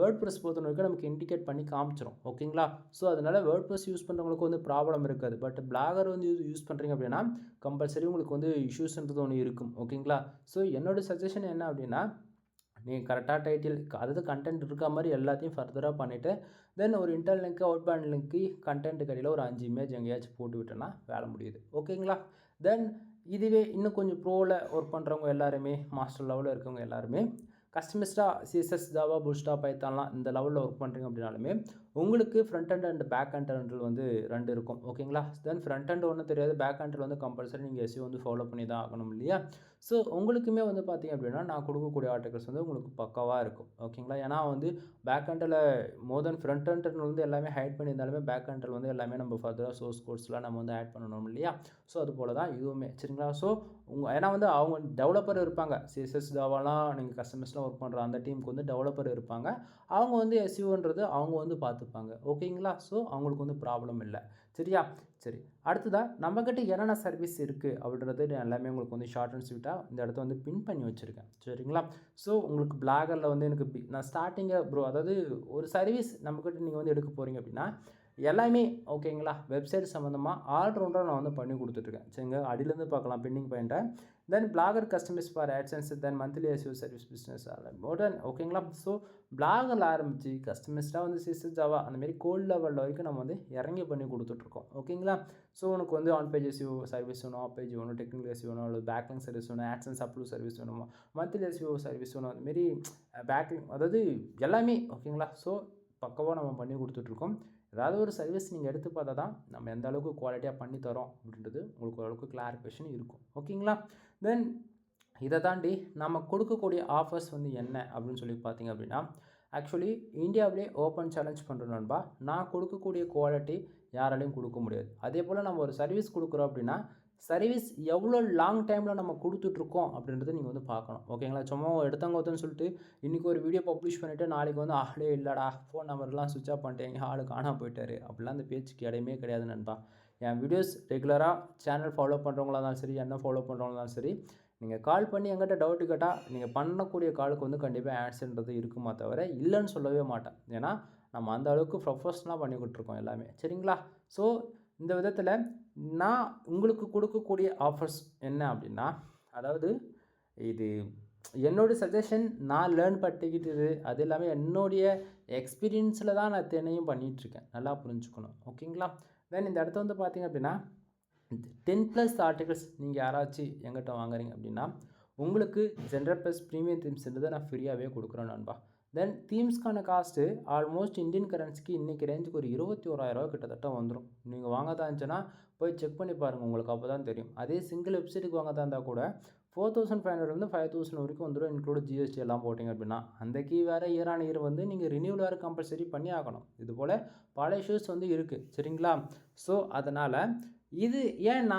வேர்ட்பிரஸ் பொறுத்த வரைக்கும் நமக்கு இண்டிகேட் பண்ணி காமிச்சிரும். ஓகேங்களா? ஸோ அதனால் வேர்ட்பிரஸ் யூஸ் பண்ணுறவங்களுக்கு வந்து ப்ராப்ளம் இருக்காது. பட் பிளாகர் வந்து யூஸ் பண்ணுறீங்க அப்படின்னா கம்பல்சரி உங்களுக்கு வந்து இஷ்யூஸ்ன்றது ஒன்று இருக்கும். ஓகேங்களா? ஸோ என்னோடய சஜஷன் என்ன அப்படின்னா, நீங்கள் கரெக்டாக டைட்டில் அதாவது கண்டென்ட் இருக்க மாதிரி எல்லாத்தையும் ஃபர்தராக பண்ணிவிட்டு தென் ஒரு இன்டர்னல் லிங்க்கு அவுட் பேண்ட் லிங்க்கு கண்டென்ட்டுக்கு அடியில் ஒரு 5 இமேஜ் எங்கேயாச்சும் போட்டு விட்டோன்னா வேலை முடியுது. ஓகேங்களா? தென் இதுவே இன்னும் கொஞ்சம் ப்ரோவில் ஒர்க் பண்ணுறவங்க எல்லாருமே, மாஸ்டர் லெவலில் இருக்கவங்க எல்லாருமே கஸ்டமைஸ்டாக சிஎஸ்எஸ், ஜாவா, பூட்ஸ்ட்ராப், பைத்தான்லாம் இந்த லெவலில் ஒர்க் பண்ணுறீங்க அப்படின்னாலுமே உங்களுக்கு front end and back end வந்து 2 இருக்கும். ஓகேங்களா? தென் ஃப்ரண்ட் எண்ட் ஒன்றும் தெரியாது, பேக் எண்டில் வந்து கம்பல்சரி நீங்கள் எஸ்இஓ வந்து ஃபாலோ பண்ணி தான் ஆகணும் இல்லையா? ஸோ உங்களுக்குமே வந்து பார்த்தீங்க அப்படின்னா நான் கொடுக்கக்கூடிய ஆர்டிகல்ஸ் வந்து உங்களுக்கு பக்காவாக இருக்கும். ஓகேங்களா? ஏன்னா வந்து பேக் எண்டில் மோர் தென் ஃப்ரண்ட் எண்டில் வந்து எல்லாமே ஹைட் பண்ணியிருந்தாலுமே பேக் எண்டில் வந்து எல்லாமே நம்ம ஃபர்தராக சோர்ஸ் கோட்ஸ்லாம் நம்ம வந்து ஆட் பண்ணணும் இல்லையா? ஸோ அது போல் தான் இதுவுமே. சரிங்களா? ஸோ ஏன்னா வந்து அவங்க டெவலப்பர் இருப்பாங்க, சிஎஸ்எஸ், ஜாவாலாம் நீங்கள் கஸ்டமர்ஸ்லாம் ஒர்க் பண்ணுற அந்த டீமுக்கு வந்து டெவலப்பர் இருப்பாங்க. அவங்க வந்து எஸ்இஓன்றது அவங்க வந்து பார்த்துப்பாங்க. ஓகேங்களா? ஸோ அவங்களுக்கு வந்து ப்ராப்ளம் இல்லை. சரியா? சரி, அடுத்ததாக நம்மக்கிட்ட என்னென்ன சர்வீஸ் இருக்குது அப்படின்றது நான் எல்லாமே உங்களுக்கு வந்து ஷார்ட் அண்ட் ஸ்வீட்டாக இந்த இடத்த வந்து பின் பண்ணி வச்சுருக்கேன். சரிங்களா? ஸோ உங்களுக்கு பிளாகரில் வந்து எனக்கு நான் ஸ்டார்டிங்காக அதாவது ஒரு சர்வீஸ் நம்மக்கிட்ட நீங்கள் வந்து எடுக்க போகிறீங்க அப்படின்னா எல்லாமே ஓகேங்களா? வெப்சைட் சம்மந்தமாக ஆல்ரவுண்டாக நான் வந்து பண்ணி கொடுத்துட்ருக்கேன். சரிங்க, அடியிலேருந்து பார்க்கலாம் பின்னிங் பாயிண்ட்டை. Then blogger customise for audiences, then monthly SEO service business modern. ஓகேங்களா? ஸோ பிளாகரில் ஆரம்பித்து கஸ்டமைஸ்டாக வந்து சிஎஸ்எஸ், ஜாவா அந்தமாரி கோல்ட் லெவலில் வரைக்கும் நம்ம வந்து இறங்கி பண்ணி கொடுத்துட்ருக்கோம். ஓகேங்களா? ஸோ உனக்கு வந்து ஆன் பேஜ் எஸ்இஓ சர்வீஸ் வேணும், ஆஃப் பேஜ் வேணும், டெக்னிக்கல் எஸ்இஓ வேணும், அல்லது பேக்லிங் சர்வீஸ் வேணும், ஆட்சன்ஸ் அப்ரூவ் சர்வீஸ் வேணுமா, மந்த்லி எஸ்இஓ சர்வீஸ் வேணும், அதுமாரி பேக்லிங் அதாவது எல்லாமே. ஓகேங்களா? ஸோ பக்கவாக நம்ம பண்ணி கொடுத்துட்ருக்கோம். ஏதாவது ஒரு சர்வீஸ் நீங்கள் எடுத்து பார்த்தா தான் நம்ம எந்த அளவுக்கு குவாலிட்டியாக பண்ணி தரோம் அப்படின்றது உங்களுக்கு ஓரளவுக்கு கிளாரிஃபிகேஷன் இருக்கும். ஓகேங்களா? தென் இதை தாண்டி நம்ம கொடுக்கக்கூடிய ஆஃபர்ஸ் வந்து என்ன அப்படின்னு சொல்லி பார்த்தீங்க அப்படின்னா, ஆக்சுவலி இந்தியாவிலே ஓப்பன் சேலஞ்ச் பண்ணுறோம் நண்பா. நான் கொடுக்கக்கூடிய குவாலிட்டி யாராலையும் கொடுக்க முடியாது. அதே போல் நம்ம ஒரு சர்வீஸ் கொடுக்குறோம் அப்படின்னா சர்வீஸ் எவ்வளோ லாங் டைமில் நம்ம கொடுத்துட்ருக்கோம் அப்படின்றத நீங்கள் வந்து பார்க்கணும். ஓகேங்களா? சும்மா எடுத்தவங்கன்னு சொல்லிட்டு இன்றைக்கி ஒரு வீடியோ பப்ளிஷ் பண்ணிவிட்டு நாளைக்கு வந்து ஆளே இல்லைடா, ஃபோன் நம்பர்லாம் சுவிட்ச் ஆஃப் பண்ணிட்டேங்க, ஆள் காணாமல் போயிட்டார் அப்படிலாம் அந்த பேச்சுக்கு இடமே கிடையாது நண்பா. என் வீடியோஸ் ரெகுலராக சேனல் ஃபாலோ பண்ணுறவங்களா இருந்தாலும் சரி, என்ன ஃபாலோ பண்ணுறவங்களா இருந்தாலும் சரி, நீங்கள் கால் பண்ணி எங்கிட்ட டவுட்டு கேட்டால் நீங்கள் பண்ணக்கூடிய காலுக்கு வந்து கண்டிப்பாக ஆன்சர்ன்றது இருக்குமா தவிர இல்லைன்னு சொல்லவே மாட்டேன். ஏன்னா நம்ம அந்த அளவுக்கு ப்ரொஃபஷ்னலாக பண்ணி கொடுத்துருக்கோம் எல்லாமே. சரிங்களா? ஸோ இந்த விதத்தில் நான் உங்களுக்கு கொடுக்கக்கூடிய ஆஃபர்ஸ் என்ன அப்படின்னா, அதாவது இது என்னோடய சஜஷன், நான் லேர்ன் பண்ணிக்கிட்டது, அது எல்லாமே என்னுடைய எக்ஸ்பீரியன்ஸில் தான் நான் இத்தனையும் பண்ணிகிட்ருக்கேன். நல்லா புரிஞ்சுக்கணும். ஓகேங்களா? தென் இந்த இடத்த வந்து பார்த்திங்க அப்படின்னா 10+ ஆர்டிகல்ஸ் நீங்கள் யாராச்சும் எங்கிட்ட வாங்குறீங்க அப்படின்னா உங்களுக்கு ஜென்ரல் ப்ளஸ் ப்ரீமியம் தீம்ஸ்ன்றதை நான் ஃப்ரீயாகவே கொடுக்குறேன் நண்பா. தென் தீம்ஸ்க்கான காஸ்ட்டு ஆல்மோஸ்ட் இந்தியன் கரன்சிக்கு இன்றைக்கி ரேஞ்சுக்கு ஒரு 21,000 கிட்டத்தட்ட வந்துடும். நீங்கள் வாங்கதான் இருந்துச்சுன்னா போய் செக் பண்ணி பாருங்கள், உங்களுக்கு அப்போ தான் தெரியும். அதே சிங்கிள் வெப்சைட்டுக்கு வாங்கதான் இருந்தால் கூட 4,500 5,000 வரைக்கும் வந்துடும், இன்க்ளூட் ஜிஎஸ்டி எல்லாம் போட்டிங்க அப்படின்னா. அந்த கீ வேறு இயர் ஆன் இயர் வந்து நீங்கள் ரினியூவல் வேறு கம்பல்சரி பண்ணி ஆகணும். இதுபோல் பல இஷ்யூஸ் வந்து இருக்குது. சரிங்களா? ஸோ அதனால் இது ஏன்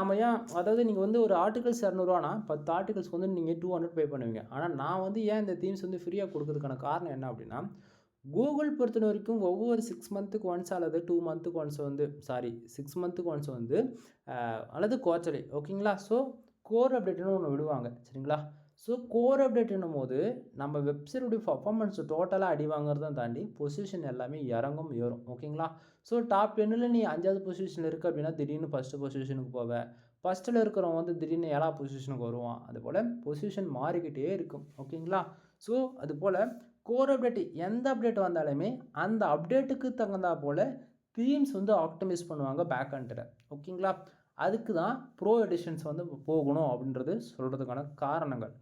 அதாவது நீங்கள் வந்து ஒரு ஆர்டிகல்ஸ் 200 10 ஆர்டிகல்ஸ்க்கு வந்து நீங்கள் 200 பே பண்ணுவீங்க. ஆனால் நான் வந்து ஏன் இந்த தீம்ஸ் வந்து ஃப்ரீயாக கொடுக்கறதுக்கான காரணம் என்ன அப்படின்னா, கூகுள் பொறுத்த வரைக்கும் ஒவ்வொரு 6 மந்த்துக்கு ஒன்ஸ் அல்லது 2 மந்த்துக்கு ஒன்ஸ் வந்து 6 மந்த்துக்கு ஒன்ஸ் வந்து அல்லது குவார்ட்டர்லி. ஓகேங்களா? ஸோ கோர் அப்டேட்னு ஒன்று விடுவாங்க. சரிங்களா? ஸோ கோர் அப்டேட்னும் போது நம்ம வெப்சைட்டுடைய பர்ஃபார்மன்ஸ் டோட்டலாக அடி வாங்குறதான் தாண்டி பொசிஷன் எல்லாமே இறங்கும் ஏறும். ஓகேங்களா? ஸோ டாப் 10ல் நீ 5வது பொசிஷனில் இருக்க அப்படின்னா திடீர்னு ஃபஸ்ட்டு பொசிஷனுக்கு போவேன். ஃபஸ்ட்டில் இருக்கிறவங்க வந்து திடீர்னு 7வது பொசிஷனுக்கு வருவான். அதுபோல் பொசிஷன் மாறிக்கிட்டே இருக்கும். ஓகேங்களா? ஸோ அதுபோல் கோர் அப்டேட் எந்த அப்டேட் வந்தாலுமே அந்த அப்டேட்டுக்கு தகுந்தா போல் தீம்ஸ் வந்து ஆப்டிமைஸ் பண்ணுவாங்க பேக் எண்டில். ஓகேங்களா? அதுக்கு தான் ப்ரோ எடிஷன்ஸ் வந்து போகணும் அப்படின்றது சொல்கிறதுக்கான காரணங்கள்.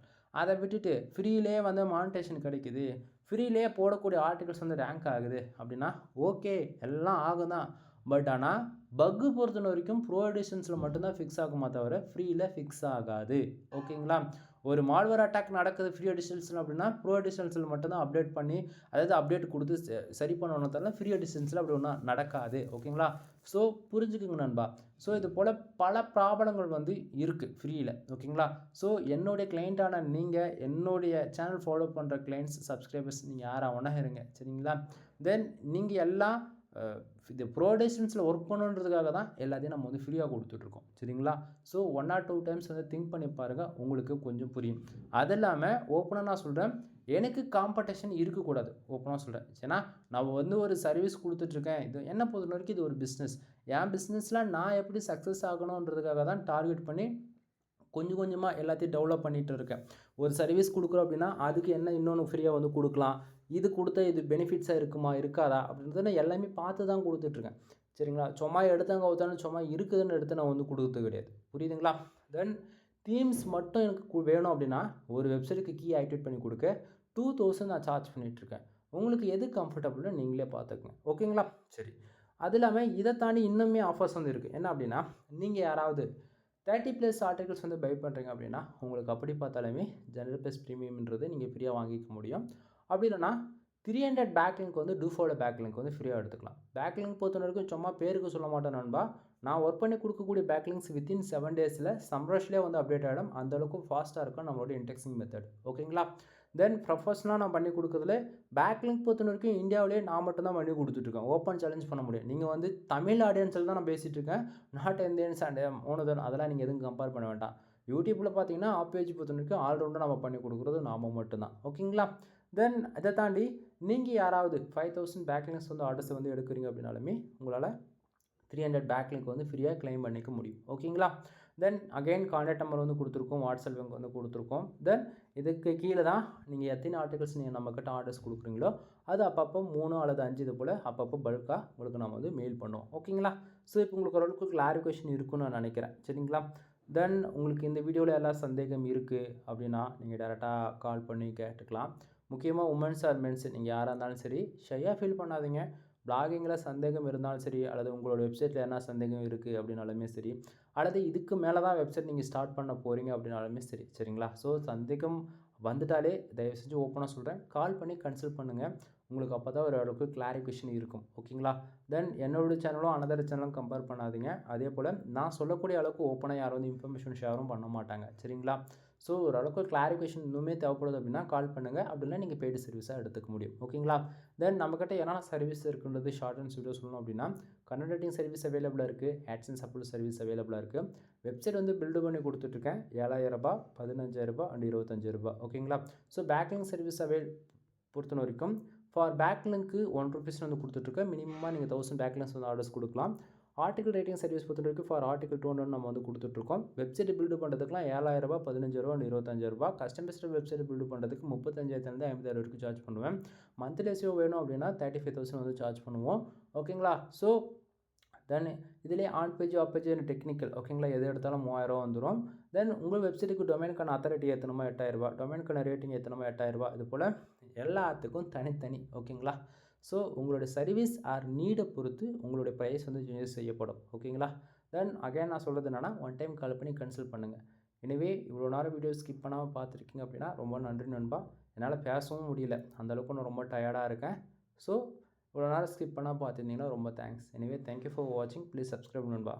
அதை விட்டுட்டு ஃப்ரீலே வந்து மானிட்டேஷன் கிடைக்குது, ஃப்ரீலே போடக்கூடிய ஆர்டிகல்ஸ் வந்து ரேங்க் ஆகுது அப்படின்னா ஓகே, எல்லாம் ஆகும் தான். பட் ஆனால் பக்கு பொறுத்த வரைக்கும் ப்ரோ எடிஷன்ஸில் மட்டும்தான் ஃபிக்ஸ் ஆகுமா தவிர ஃப்ரீயில் ஃபிக்ஸ் ஆகாது. ஓகேங்களா? ஒரு மால்வேர் அட்டாக் நடக்குது ஃப்ரீ எடிஷன்ஸில் அப்படின்னா ப்ரோ எடிஷன்ஸில் மட்டும்தான் அப்டேட் பண்ணி அதாவது அப்டேட் கொடுத்து சரி பண்ணணும் தவிர ஃப்ரீ எடிஷன்ஸில் அப்படி ஒன்றும் நடக்காது. ஓகேங்களா? ஸோ புரிஞ்சுக்குங்க நண்பா. ஸோ இது போல் பல ப்ராப்ளங்கள் வந்து இருக்குது ஃப்ரீயில். ஓகேங்களா? ஸோ என்னுடைய கிளைண்ட்டான நீங்கள் என்னுடைய சேனல் ஃபாலோ பண்ணுற கிளைண்ட்ஸ் சப்ஸ்கிரைபர்ஸ் நீங்கள் யாராக வேணா இருங்க. சரிங்களா? தென் நீங்கள் எல்லாம் இந்த ப்ரொடக்ஷன்ஸில் ஒர்க் பண்ணணுன்றதுக்காக தான் எல்லாத்தையும் நம்ம வந்து ஃப்ரீயாக கொடுத்துட்ருக்கோம். சரிங்களா? ஸோ 1 or 2 டைம்ஸ் வந்து திங்க் பண்ணி பாருங்கள், உங்களுக்கு கொஞ்சம் புரியும். அது இல்லாமல் ஓப்பனாக நான் சொல்கிறேன், எனக்கு காம்படிஷன் இருக்கக்கூடாது. ஓப்பனாக சொல்கிறேன். ஏன்னா நான் வந்து ஒரு சர்வீஸ் கொடுத்துட்ருக்கேன். இது என்ன பொறுத்த வரைக்கும் இது ஒரு பிஸ்னஸ். என் பிஸ்னஸில் நான் எப்படி சக்ஸஸ் ஆகணுன்றதுக்காக தான் டார்கெட் பண்ணி கொஞ்சம் கொஞ்சமாக எல்லாத்தையும் டெவலப் பண்ணிகிட்டு இருக்கேன். ஒரு சர்வீஸ் கொடுக்குறோம் அப்படின்னா அதுக்கு என்ன இன்னொன்று ஃப்ரீயாக வந்து கொடுக்கலாம், இது கொடுத்தா இது பெனிஃபிட்ஸாக இருக்குமா இருக்காதா அப்படின்றத நான் எல்லாமே பார்த்து தான் கொடுத்துட்ருக்கேன். சரிங்களா? சும்மா எடுத்தாங்க ஒருத்தாலும் சும்மா இருக்குதுன்னு எடுத்து நான் வந்து கொடுத்தது கிடையாது. புரியுதுங்களா? தென் தீம்ஸ் மட்டும் எனக்கு வேணும் அப்படின்னா ஒரு வெப்சைட்டுக்கு கீ ஆக்டிவேட் பண்ணி கொடுக்க 2000 நான் சார்ஜ் பண்ணிகிட்ருக்கேன். உங்களுக்கு எது கம்ஃபர்டபுள்னு நீங்களே பார்த்துக்குங்க. ஓகேங்களா? சரி. அது இல்லாமல் இதை தாண்டி இன்னுமே ஆஃபர்ஸ் வந்து இருக்குது. என்ன அப்படின்னா நீங்கள் யாராவது 30+ ஆர்டிகல்ஸ் வந்து பை பண்ணுறீங்க அப்படின்னா உங்களுக்கு அப்படி பார்த்தாலுமே ஜெனரல் ப்ளஸ் ப்ரீமியம்ன்றது நீங்கள் ஃப்ரீயாக வாங்கிக்க முடியும். அப்படி இல்லைனா 300 பேக்லிங்க் வந்து டூஃபாலோ பேக்லிங்க் வந்து ஃப்ரீயாக எடுத்துக்கலாம். பேக்லிங்க் பொறுத்த வரைக்கும் சும்மா பேருக்கு சொல்ல மாட்டேன் நண்பா. நான் ஒர்க் பண்ணி கொடுக்கக்கூடிய பேக்லிங்க்ஸ் வித்தின் 7 டேஸில் சம்ரஷ்லேயே வந்து அப்டேட் ஆகிடும். அந்தளவுக்கு ஃபாஸ்ட்டாக இருக்கும் நம்மளோட இன்டெக்ஸிங் மெத்தட். ஓகேங்களா? தென் ப்ரொஃபஷனலாக நான் பண்ணி கொடுக்குறதுல பேக்லிங்க் பொறுத்த வரைக்கும் இந்தியாவிலேயே நான் மட்டும் தான் பண்ணி கொடுத்துட்ருக்கேன். ஓப்பன் சேலஞ்ச் பண்ண முடியும். நீங்கள் வந்து தமிழ் ஆடியன்ஸில் தான் நான் பேசிகிட்டு இருக்கேன். நாட் இந்தியன்ஸ் அண்ட் ஓனதன் அதெல்லாம் நீங்கள் எதுவும் கம்பேர் பண்ண வேண்டாம். யூடியூப்பில் பார்த்தீங்கன்னா ஆப் பேஜ் பொறுத்த வரைக்கும் ஆல்ரவுண்டாக நம்ம பண்ணி கொடுக்குறது நாம் மட்டும்தான். ஓகேங்களா? தென் இதை தாண்டி நீங்கள் யாராவது 5000 பேக்லிங்க்ஸ் வந்து ஆர்டர்ஸ் வந்து எடுக்கிறீங்க அப்படின்னாலுமே உங்களால் 300 பேக்லிங்க் வந்து ஃப்ரீயாக கிளைம் பண்ணிக்க முடியும். ஓகேங்களா? தென் அகைன் கான்டாக்ட் நம்பர் வந்து கொடுத்துருக்கோம், வாட்ஸ்அப் லிங்க் வந்து கொடுத்துருக்கோம். தென் இதுக்கு கீழே தான் நீங்கள் எத்தனை ஆர்டிகல்ஸ் நீங்கள் நம்மக்கிட்ட ஆர்டர்ஸ் கொடுக்குறீங்களோ அது அப்பப்போ 3 அல்லது 5 இது போல் அப்பப்போ பல்காக உங்களுக்கு நம்ம வந்து மெயில் பண்ணுவோம். ஓகேங்களா? ஸோ இப்போ உங்களுக்கு ஓரளவுக்கு கிளாரிஃபிகேஷன் இருக்குன்னு நான் நினைக்கிறேன். சரிங்களா? தென் உங்களுக்கு இந்த வீடியோவில் எல்லாம் சந்தேகம் இருக்குது அப்படின்னா நீங்கள் டேரெக்டாக கால் பண்ணி கேட்டுக்கலாம். முக்கியமாக உமன்ஸ் ஆர் மென்ஸ் நீங்கள் யாராக இருந்தாலும் சரி ஷையாக ஃபீல் பண்ணாதீங்க. பிளாகிங்கில் சந்தேகம் இருந்தாலும் சரி அல்லது உங்களோட வெப்சைட்டில் என்ன சந்தேகம் இருக்குது அப்படின்னாலுமே சரி அல்லது இதுக்கு மேலே தான் வெப்சைட் நீங்கள் ஸ்டார்ட் பண்ண போகிறீங்க அப்படின்னாலுமே சரி. சரிங்களா? ஸோ சந்தேகம் வந்துட்டாலே தயவு செஞ்சு ஓப்பனாக சொல்கிறேன், கால் பண்ணி கன்சல்ட் பண்ணுங்கள். உங்களுக்கு அப்போ தான் ஒரு அளவுக்கு கிளாரிஃபிகேஷன் இருக்கும். ஓகேங்களா? தென் என்னோட சேனலும் அனதர் சேனலும் கம்பேர் பண்ணாதீங்க. அதே போல் நான் சொல்லக்கூடிய அளவுக்கு ஓப்பனாக யாரும் வந்து இன்ஃபர்மேஷன் ஷேரும் பண்ண மாட்டாங்க. சரிங்களா? ஸோ ஓரளவுக்கு கிளாரிஃபிகேஷன் இன்னுமே தேவைப்படுது அப்படின்னா கால் பண்ணுங்கள். அப்படின்னா நீங்கள் பெய்டு சர்வீஸாக எடுத்துக்க முடியும். ஓகேங்களா? தென் நம்மக்கிட்ட என்னென்ன சர்வீஸ் இருக்குன்றது ஷார்ட் அண்ட் ஸ்வீட்டாக சொல்லணும் அப்படின்னா கண்டென்ட் ரைட்டிங் சர்வீஸ் அவைலபிளாக இருக்குது, ஆட்சன்ஸ் அப்லோட் சர்வீஸ் அவைலபிளாக இருக்குது. வெப்சைட் வந்து பில்டு பண்ணி கொடுத்துட்ருக்கேன். 7000 15,000 அண்ட் 25,000. ஓகேங்களா? ஸோ பேக்லிங்க் சர்வீஸ் பொறுத்த வரைக்கும் ஃபார் பேக்லிங்க்கு 1 ரூபீஸ் வந்து கொடுத்துட்ருக்கேன். மினிமமாக நீங்கள் 1000 பேக்லிங்க்ஸ் வந்து ஆர்டர்ஸ் கொடுக்கலாம். ஆர்டிகல் ரைட்டிங் சர்வீஸ் பொறுத்த வரைக்கும் ஃபார் ஆர்டிகல் 200 நம்ம வந்து கொடுத்துட்ருக்கோம். வெப்சைட் பில்டு பண்ணுறதுக்குலாம் 7000 15,000 அண்ட் 25,000. கஸ்டமைஸ்டு வெப்சைட் பில்டு பண்ணுறதுக்கு 35,000 50,000 வரைக்கும் சார்ஜ் பண்ணுவேன். மந்த்லி எஸ்இஓ வேணும் அப்படின்னா 35,000 வந்து சார்ஜ் பண்ணுவோம். ஓகேங்களா? ஸோ தென் இதிலே on page off page technical. ஓகேங்களா? எது எடுத்தாலும் 3000 வந்துடும். தென் உங்கள் வெப்சைட்டுக்கு டொமைனுக்கான அத்தாரிட்டி ஏற்றணுமா 8000, டொமைனுக்கான ரேட்டிங் ஏற்றணுமா 8000. இது போல் எல்லாத்துக்கும் தனித்தனி. ஓகேங்களா? ஸோ உங்களுடைய சர்வீஸ் ஆர் நீடை பொறுத்து உங்களுடைய ப்ரைஸ் வந்து சேஞ்சஸ் செய்யப்படும். ஓகேங்களா? தென் அகைன் நான் சொல்கிறது என்னென்னா ஒன் டைம் கால் பண்ணி கன்சல்ட் பண்ணுங்கள். எனவே இவ்வளோ நேரம் வீடியோ ஸ்கிப் பண்ணாமல் பார்த்துருக்கீங்க அப்படின்னா ரொம்ப நன்றி நண்பா. என்னால் பேசவும் முடியல, அந்தளவுக்கு நான் ரொம்ப டயர்டாக இருக்கேன். ஸோ இவ்வளோ நேரம் ஸ்கிப் பண்ணால் பார்த்துருந்தீங்கன்னா ரொம்ப தேங்க்ஸ். எனவே தேங்க்யூ ஃபார் வாட்சிங். ப்ளீஸ் சப்ஸ்கிரைப் நண்பா.